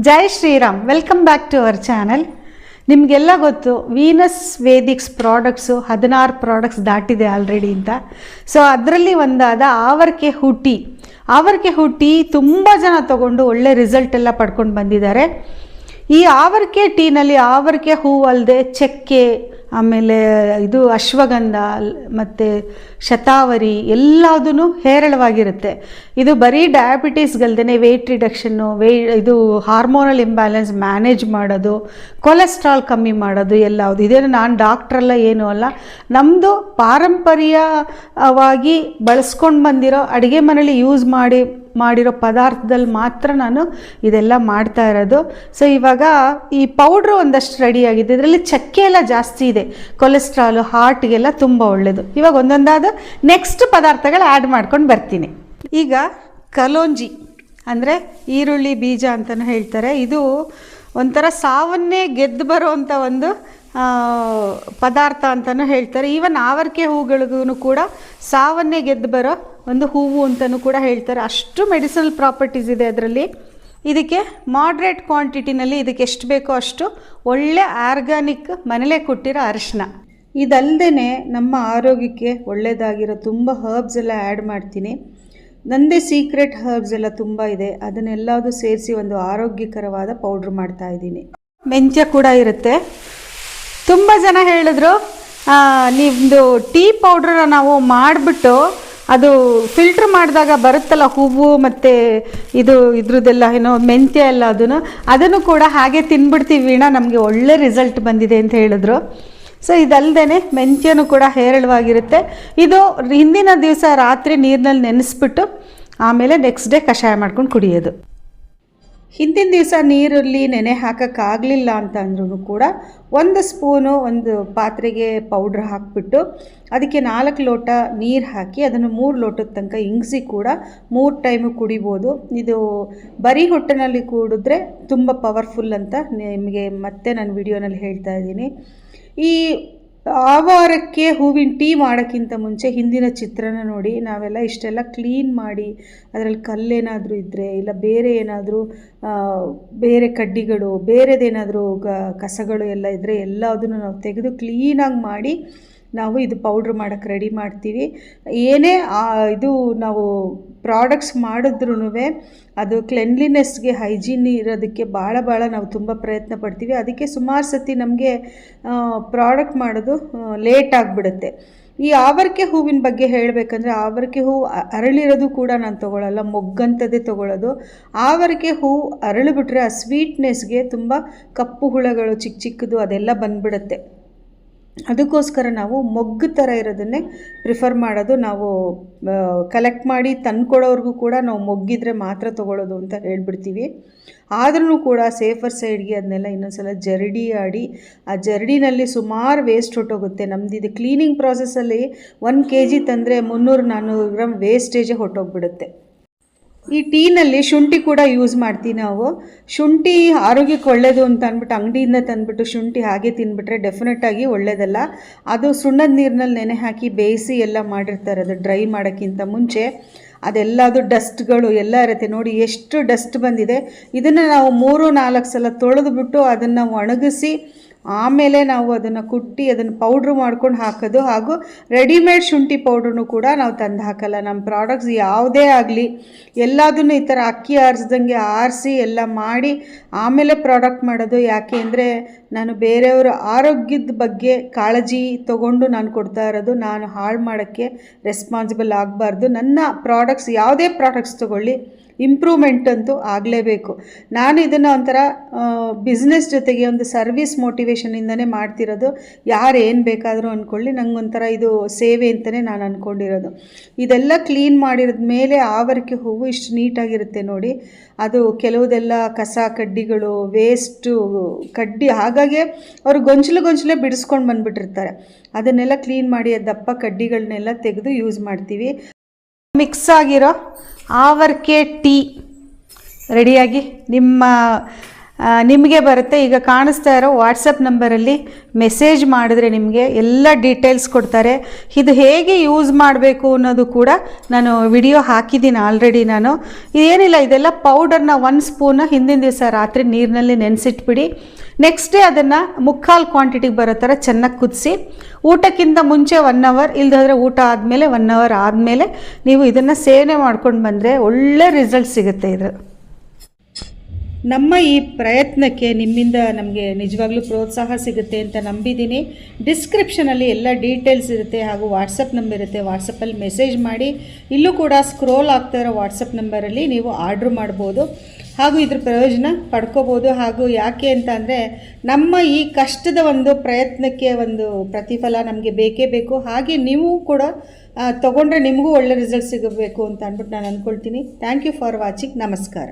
ಜೈ ಶ್ರೀರಾಮ್. Welcome back to our channel. ನಿಮಗೆಲ್ಲ ಗೊತ್ತು ವೀನಸ್ ವೇದಿಕ್ಸ್ ಪ್ರಾಡಕ್ಟ್ಸು 16 ಪ್ರಾಡಕ್ಟ್ಸ್ ದಾಟಿದೆ ಆಲ್ರೆಡಿ ಅಂತ. ಸೊ ಅದರಲ್ಲಿ ಒಂದಾದ ಆವರ್ಕೆ ಹೂ ಟೀ ತುಂಬ ಜನ ತಗೊಂಡು ಒಳ್ಳೆ ರಿಸಲ್ಟ್ ಎಲ್ಲ ಪಡ್ಕೊಂಡು ಬಂದಿದ್ದಾರೆ. ಈ ಆವರ್ಕೆ ಟೀನಲ್ಲಿ ಆವರ್ಕೆ ಹೂ ಅಲ್ಲದೆ ಚಕ್ಕೆ, ಆಮೇಲೆ ಇದು ಅಶ್ವಗಂಧ ಮತ್ತು ಶತಾವರಿ ಎಲ್ಲದೂ ಹೇರಳವಾಗಿರುತ್ತೆ. ಇದು ಬರೀ ಡಯಾಬಿಟೀಸ್ಗಲ್ದೇ ವೆಯ್ಟ್ ರಿಡಕ್ಷನ್ನು, ಇದು ಹಾರ್ಮೋನಲ್ ಇಂಬ್ಯಾಲೆನ್ಸ್ ಮ್ಯಾನೇಜ್ ಮಾಡೋದು, ಕೊಲೆಸ್ಟ್ರಾಲ್ ಕಮ್ಮಿ ಮಾಡೋದು ಎಲ್ಲವುದು. ಇದೇನು ನಾನು ಡಾಕ್ಟ್ರಲ್ಲ ಏನೂ ಅಲ್ಲ, ನಮ್ಮದು ಪಾರಂಪರ್ಯವಾಗಿ ಬಳಸ್ಕೊಂಡು ಬಂದಿರೋ ಅಡುಗೆ ಮನೇಲಿ ಯೂಸ್ ಮಾಡಿರೋ ಪದಾರ್ಥದಲ್ಲಿ ಮಾತ್ರ ನಾನು ಇದೆಲ್ಲ ಮಾಡ್ತಾ ಇರೋದು. ಸೊ ಇವಾಗ ಈ ಪೌಡ್ರು ಒಂದಷ್ಟು ರೆಡಿಯಾಗಿದೆ. ಇದರಲ್ಲಿ ಚಕ್ಕೆ ಎಲ್ಲ ಜಾಸ್ತಿ ಇದೆ, ಕೊಲೆಸ್ಟ್ರಾಲು, ಹಾರ್ಟ್ಗೆಲ್ಲ ತುಂಬ ಒಳ್ಳೆಯದು. ಇವಾಗ ಒಂದೊಂದಾದ ನೆಕ್ಸ್ಟ್ ಪದಾರ್ಥಗಳು ಆ್ಯಡ್ ಮಾಡ್ಕೊಂಡು ಬರ್ತೀನಿ. ಈಗ ಕಲೋಂಜಿ ಅಂದರೆ ಈರುಳ್ಳಿ ಬೀಜ ಅಂತಲೂ ಹೇಳ್ತಾರೆ. ಇದು ಒಂಥರ ಸಾವನ್ನೇ ಗೆದ್ದು ಬರೋವಂಥ ಒಂದು ಪದಾರ್ಥ ಅಂತಲೂ ಹೇಳ್ತಾರೆ. ಈವನ್ ಆವರ್ಕೆ ಹೂಗಳಿಗೂ ಕೂಡ ಸಾವನ್ನೇ ಗೆದ್ದು ಬರೋ ಒಂದು ಹೂವು ಅಂತಲೂ ಕೂಡ ಹೇಳ್ತಾರೆ. ಅಷ್ಟು ಮೆಡಿಸಿನಲ್ ಪ್ರಾಪರ್ಟೀಸ್ ಇದೆ ಅದರಲ್ಲಿ. ಇದಕ್ಕೆ ಮಾಡ್ರೇಟ್ ಕ್ವಾಂಟಿಟಿನಲ್ಲಿ ಇದಕ್ಕೆ ಎಷ್ಟು ಬೇಕೋ ಅಷ್ಟು ಒಳ್ಳೆ ಆರ್ಗ್ಯಾನಿಕ್ ಮನೇಲೇ ಕೊಟ್ಟಿರೋ ಅರಿಶಿನ. ಇದಲ್ಲದೆ ನಮ್ಮ ಆರೋಗ್ಯಕ್ಕೆ ಒಳ್ಳೆಯದಾಗಿರೋ ತುಂಬ ಹರ್ಬ್ಸ್ ಎಲ್ಲ ಆ್ಯಡ್ ಮಾಡ್ತೀನಿ. ನನ್ನದೇ ಸೀಕ್ರೆಟ್ ಹರ್ಬ್ಸ್ ಎಲ್ಲ ತುಂಬ ಇದೆ. ಅದನ್ನೆಲ್ಲದೂ ಸೇರಿಸಿ ಒಂದು ಆರೋಗ್ಯಕರವಾದ ಪೌಡ್ರ್ ಮಾಡ್ತಾಯಿದ್ದೀನಿ. ಮೆಂತ್ಯ ಕೂಡ ಇರುತ್ತೆ. ತುಂಬ ಜನ ಹೇಳಿದ್ರು ನಿಮ್ಮದು ಟೀ ಪೌಡ್ರನ್ನ ನಾವು ಮಾಡಿಬಿಟ್ಟು ಅದು ಫಿಲ್ಟ್ರ್ ಮಾಡಿದಾಗ ಬರುತ್ತಲ್ಲ ಹೂವು ಮತ್ತು ಇದ್ರದ್ದೆಲ್ಲ ಏನೋ ಮೆಂತ್ಯ ಎಲ್ಲ ಅದನ್ನು ಕೂಡ ಹಾಗೆ ತಿನ್ಬಿಡ್ತೀವಿ ವೀಣಾ, ನಮಗೆ ಒಳ್ಳೆ ರಿಸಲ್ಟ್ ಬಂದಿದೆ ಅಂತ ಹೇಳಿದ್ರು. ಸೊ ಇದಲ್ಲದೆ ಮೆಂತ್ಯನೂ ಕೂಡ ಹೇರಳವಾಗಿರುತ್ತೆ. ಇದು ಹಿಂದಿನ ದಿವಸ ರಾತ್ರಿ ನೀರಿನಲ್ಲಿ ನೆನೆಸ್ಬಿಟ್ಟು ಆಮೇಲೆ ನೆಕ್ಸ್ಟ್ ಡೇ ಕಷಾಯ ಮಾಡ್ಕೊಂಡು ಕುಡಿಯೋದು. ಹಿಂದಿನ ದಿವಸ ನೀರಲ್ಲಿ ನೆನೆ ಹಾಕೋಕ್ಕಾಗಲಿಲ್ಲ ಅಂತ ಅಂದ್ರೂ ಕೂಡ 1 ಸ್ಪೂನು ಒಂದು ಪಾತ್ರೆಗೆ ಪೌಡ್ರ್ ಹಾಕಿಬಿಟ್ಟು ಅದಕ್ಕೆ 4 ಲೋಟ ನೀರು ಹಾಕಿ ಅದನ್ನು 3 ಲೋಟದ ತನಕ ಇಂಗಿಸಿ ಕೂಡ 3 ಟೈಮು ಕುಡಿಬೋದು. ಇದು ಬರೀ ಹೊಟ್ಟೆನಲ್ಲಿ ಕುಡಿದ್ರೆ ತುಂಬ ಪವರ್ಫುಲ್ ಅಂತ ನಿಮಗೆ ಮತ್ತೆ ನಾನು ವಿಡಿಯೋನಲ್ಲಿ ಹೇಳ್ತಾ ಇದ್ದೀನಿ. ಈ ಆವಾರಕ್ಕೆ ಹೂವಿನ ಟೀ ಮಾಡೋಕ್ಕಿಂತ ಮುಂಚೆ ಹಿಂದಿನ ಚಿತ್ರನ ನೋಡಿ. ನಾವೆಲ್ಲ ಇಷ್ಟೆಲ್ಲ ಕ್ಲೀನ್ ಮಾಡಿ ಅದರಲ್ಲಿ ಕಲ್ಲೇನಾದರೂ ಇದ್ದರೆ ಇಲ್ಲ ಬೇರೆ ಏನಾದರೂ ಬೇರೆ ಕಡ್ಡಿಗಳು ಬೇರೆದೇನಾದರೂ ಕಸಗಳು ಎಲ್ಲ ಇದ್ದರೆ ಎಲ್ಲದನ್ನು ನಾವು ತೆಗೆದು ಕ್ಲೀನಾಗಿ ಮಾಡಿ ನಾವು ಇದು ಪೌಡ್ರ್ ಮಾಡೋಕ್ಕೆ ರೆಡಿ ಮಾಡ್ತೀವಿ. ಏನೇ ಇದು ನಾವು ಪ್ರಾಡಕ್ಟ್ಸ್ ಮಾಡಿದ್ರೂ ಅದು ಕ್ಲೆನ್ಲಿನೆಸ್ಗೆ, ಹೈಜೀನ್ ಇರೋದಕ್ಕೆ ಭಾಳ ನಾವು ತುಂಬ ಪ್ರಯತ್ನ ಪಡ್ತೀವಿ. ಅದಕ್ಕೆ ಸುಮಾರು ಸತಿ ನಮಗೆ ಪ್ರಾಡಕ್ಟ್ ಮಾಡೋದು ಲೇಟ್ ಆಗಿಬಿಡುತ್ತೆ. ಈ ಆವರ್ಕೆ ಹೂವಿನ ಬಗ್ಗೆ ಹೇಳಬೇಕಂದ್ರೆ ಆವರ್ಕೆ ಹೂವು ಅರಳಿರೋದು ಕೂಡ ನಾನು ತೊಗೊಳ್ಳಲ್ಲ, ಮೊಗ್ಗಂಥದ್ದೇ ತೊಗೊಳ್ಳೋದು. ಆವರ್ಕೆ ಹೂವು ಅರಳಿಬಿಟ್ರೆ ಆ ಸ್ವೀಟ್ನೆಸ್ಗೆ ತುಂಬ ಕಪ್ಪು ಹುಳಗಳು ಚಿಕ್ಕದು ಅದೆಲ್ಲ ಬಂದ್ಬಿಡುತ್ತೆ. ಅದಕ್ಕೋಸ್ಕರ ನಾವು ಮೊಗ್ಗು ಥರ ಇರೋದನ್ನೇ ಪ್ರಿಫರ್ ಮಾಡೋದು. ನಾವು ಕಲೆಕ್ಟ್ ಮಾಡಿ ತಂದ್ಕೊಡೋರ್ಗೂ ಕೂಡ ನಾವು ಮೊಗ್ಗಿದ್ರೆ ಮಾತ್ರ ತೊಗೊಳ್ಳೋದು ಅಂತ ಹೇಳ್ಬಿಡ್ತೀವಿ. ಆದ್ರೂ ಕೂಡ ಸೇಫರ್ ಸೈಡ್ಗೆ ಅದನ್ನೆಲ್ಲ ಇನ್ನೊಂದ್ಸಲ ಜರಡಿ ಆಡಿ ಆ ಜರಡಿನಲ್ಲಿ ಸುಮಾರು ವೇಸ್ಟ್ ಹೊಟ್ಟೋಗುತ್ತೆ. ನಮ್ಮದು ಇದು ಕ್ಲೀನಿಂಗ್ ಪ್ರಾಸೆಸ್ಸಲ್ಲಿ 1 kg ತಂದರೆ 300-400 ಗ್ರಾಮ್ ವೇಸ್ಟೇಜೇ ಹೊಟ್ಟೋಗ್ಬಿಡುತ್ತೆ. ಈ ಟೀನಲ್ಲಿ ಶುಂಠಿ ಕೂಡ ಯೂಸ್ ಮಾಡ್ತೀವಿ ನಾವು. ಶುಂಠಿ ಆರೋಗ್ಯಕ್ಕೆ ಒಳ್ಳೆಯದು ಅಂತ ಅಂದ್ಬಿಟ್ಟು ಅಂಗಡಿಯಿಂದ ತಂದುಬಿಟ್ಟು ಶುಂಠಿ ಹಾಗೆ ತಿಂದುಬಿಟ್ರೆ ಡೆಫಿನೆಟಾಗಿ ಒಳ್ಳೆಯದಲ್ಲ. ಅದು ಸುಣ್ಣದ ನೀರಿನಲ್ಲಿ ನೆನೆ ಹಾಕಿ ಬೇಯಿಸಿ ಎಲ್ಲ ಮಾಡಿರ್ತಾರೆ. ಅದು ಡ್ರೈ ಮಾಡೋಕ್ಕಿಂತ ಮುಂಚೆ ಅದೆಲ್ಲದು ಡಸ್ಟ್ಗಳು ಎಲ್ಲ ಇರುತ್ತೆ. ನೋಡಿ ಎಷ್ಟು ಡಸ್ಟ್ ಬಂದಿದೆ. ಇದನ್ನು ನಾವು 3-4 ಸಲ ತೊಳೆದುಬಿಟ್ಟು ಅದನ್ನು ಒಣಗಿಸಿ ಆಮೇಲೆ ನಾವು ಅದನ್ನು ಕುಟ್ಟಿ ಅದನ್ನು ಪೌಡ್ರ್ ಮಾಡ್ಕೊಂಡು ಹಾಕೋದು. ಹಾಗೂ ರೆಡಿಮೇಡ್ ಶುಂಠಿ ಪೌಡ್ರನ್ನು ಕೂಡ ನಾವು ತಂದು ಹಾಕಲ್ಲ. ನಮ್ಮ ಪ್ರಾಡಕ್ಟ್ಸ್ ಯಾವುದೇ ಆಗಲಿ ಎಲ್ಲದನ್ನು ಈ ಥರ ಅಕ್ಕಿ ಆರಿಸ್ದಂಗೆ ಆರಿಸಿ ಎಲ್ಲ ಮಾಡಿ ಆಮೇಲೆ ಪ್ರಾಡಕ್ಟ್ ಮಾಡೋದು. ಯಾಕೆ ಅಂದರೆ ನಾನು ಬೇರೆಯವರ ಆರೋಗ್ಯದ ಬಗ್ಗೆ ಕಾಳಜಿ ತೊಗೊಂಡು ನಾನು ಕೊಡ್ತಾ ಇರೋದು. ನಾನು ಹಾಳು ಮಾಡೋಕ್ಕೆ ರೆಸ್ಪಾನ್ಸಿಬಲ್ ಆಗಬಾರ್ದು. ನನ್ನ ಪ್ರಾಡಕ್ಟ್ಸ್ ಯಾವುದೇ ಪ್ರಾಡಕ್ಟ್ಸ್ ತೊಗೊಳ್ಳಿ ಇಂಪ್ರೂವ್ಮೆಂಟ್ ಅಂತೂ ಆಗಲೇಬೇಕು. ನಾನು ಇದನ್ನು ಒಂಥರ ಬಿಸ್ನೆಸ್ ಜೊತೆಗೆ ಒಂದು ಸರ್ವಿಸ್ ಮೋಟಿವೇಶನಿಂದನೇ ಮಾಡ್ತಿರೋದು. ಯಾರು ಏನು ಬೇಕಾದರೂ ಅಂದ್ಕೊಳ್ಳಿ, ನನಗೊಂಥರ ಇದು ಸೇವೆ ಅಂತಲೇ ನಾನು ಅಂದ್ಕೊಂಡಿರೋದು. ಇದೆಲ್ಲ ಕ್ಲೀನ್ ಮಾಡಿರೋದ ಮೇಲೆ ಆವರ್ಕೆ ಹೂವು ಇಷ್ಟು ನೀಟಾಗಿರುತ್ತೆ ನೋಡಿ. ಅದು ಕೆಲವುದೆಲ್ಲ ಕಸ ಕಡ್ಡಿಗಳು ವೇಸ್ಟು ಕಡ್ಡಿ ಹಾಗಾಗಿ ಅವರು ಗೊಂಚಲೇ ಬಿಡಿಸ್ಕೊಂಡು ಬಂದುಬಿಟ್ಟಿರ್ತಾರೆ. ಅದನ್ನೆಲ್ಲ ಕ್ಲೀನ್ ಮಾಡಿ ದಪ್ಪ ಕಡ್ಡಿಗಳನ್ನೆಲ್ಲ ತೆಗೆದು ಯೂಸ್ ಮಾಡ್ತೀವಿ. ಮಿಕ್ಸ್ ಆಗಿರೋ ಆವರ್ಕೆ ಟೀ ರೆಡಿಯಾಗಿ ನಿಮ್ಮ ನಿಮಗೆ ಬರುತ್ತೆ. ಈಗ ಕಾಣಿಸ್ತಾ ಇರೋ ವಾಟ್ಸಪ್ ನಂಬರಲ್ಲಿ ಮೆಸೇಜ್ ಮಾಡಿದ್ರೆ ನಿಮಗೆ ಎಲ್ಲ ಡೀಟೇಲ್ಸ್ ಕೊಡ್ತಾರೆ. ಇದು ಹೇಗೆ ಯೂಸ್ ಮಾಡಬೇಕು ಅನ್ನೋದು ಕೂಡ ನಾನು ವಿಡಿಯೋ ಹಾಕಿದ್ದೀನಿ ಆಲ್ರೆಡಿ. ನಾನು ಏನಿಲ್ಲ, ಇದೆಲ್ಲ ಪೌಡರ್ನ 1 ಸ್ಪೂನ್ ಹಿಂದಿನ ದಿವಸ ರಾತ್ರಿ ನೀರಿನಲ್ಲಿ ನೆನೆಸಿಟ್ಬಿಡಿ. ನೆಕ್ಸ್ಟ್ ಡೇ ಅದನ್ನು 3/4 ಕ್ವಾಂಟಿಟಿಗೆ ಬರೋ ಥರ ಚೆನ್ನಾಗಿ ಕುದಿಸಿ, ಊಟಕ್ಕಿಂತ ಮುಂಚೆ 1 ಅವರ್, ಇಲ್ಲದಾದ್ರೆ ಊಟ ಆದಮೇಲೆ 1 ಅವರ್ ಆದಮೇಲೆ ನೀವು ಇದನ್ನು ಸೇವನೆ ಮಾಡ್ಕೊಂಡು ಬಂದರೆ ಒಳ್ಳೆ ರಿಸಲ್ಟ್ ಸಿಗುತ್ತೆ. ಇದು ನಮ್ಮ ಈ ಪ್ರಯತ್ನಕ್ಕೆ ನಿಮ್ಮಿಂದ ನಮಗೆ ನಿಜವಾಗ್ಲೂ ಪ್ರೋತ್ಸಾಹ ಸಿಗುತ್ತೆ ಅಂತ ನಂಬಿದ್ದೀನಿ. ಡಿಸ್ಕ್ರಿಪ್ಷನಲ್ಲಿ ಎಲ್ಲ ಡೀಟೇಲ್ಸ್ ಇರುತ್ತೆ, ಹಾಗೂ ವಾಟ್ಸಪ್ ನಂಬರ್ ಇರುತ್ತೆ. ವಾಟ್ಸಪ್ಪಲ್ಲಿ ಮೆಸೇಜ್ ಮಾಡಿ, ಇಲ್ಲೂ ಕೂಡ ಸ್ಕ್ರೋಲ್ ಆಗ್ತಾ ಇರೋ ವಾಟ್ಸಪ್ ನಂಬರಲ್ಲಿ ನೀವು ಆರ್ಡ್ರ್ ಮಾಡ್ಬೋದು, ಹಾಗೂ ಇದ್ರ ಪ್ರಯೋಜನ ಪಡ್ಕೋಬೋದು. ಹಾಗೂ ಯಾಕೆ ಅಂತ ಅಂದರೆ, ನಮ್ಮ ಈ ಕಷ್ಟದ ಒಂದು ಪ್ರಯತ್ನಕ್ಕೆ ಒಂದು ಪ್ರತಿಫಲ ನಮಗೆ ಬೇಕೇ ಬೇಕು. ಹಾಗೆ ನೀವು ಕೂಡ ತೊಗೊಂಡ್ರೆ ನಿಮಗೂ ಒಳ್ಳೆ ರಿಸಲ್ಟ್ ಸಿಗಬೇಕು ಅಂತ ಅಂದ್ಬಿಟ್ಟು ನಾನು ಅಂದ್ಕೊಳ್ತೀನಿ. Thank you for watching. ನಮಸ್ಕಾರ.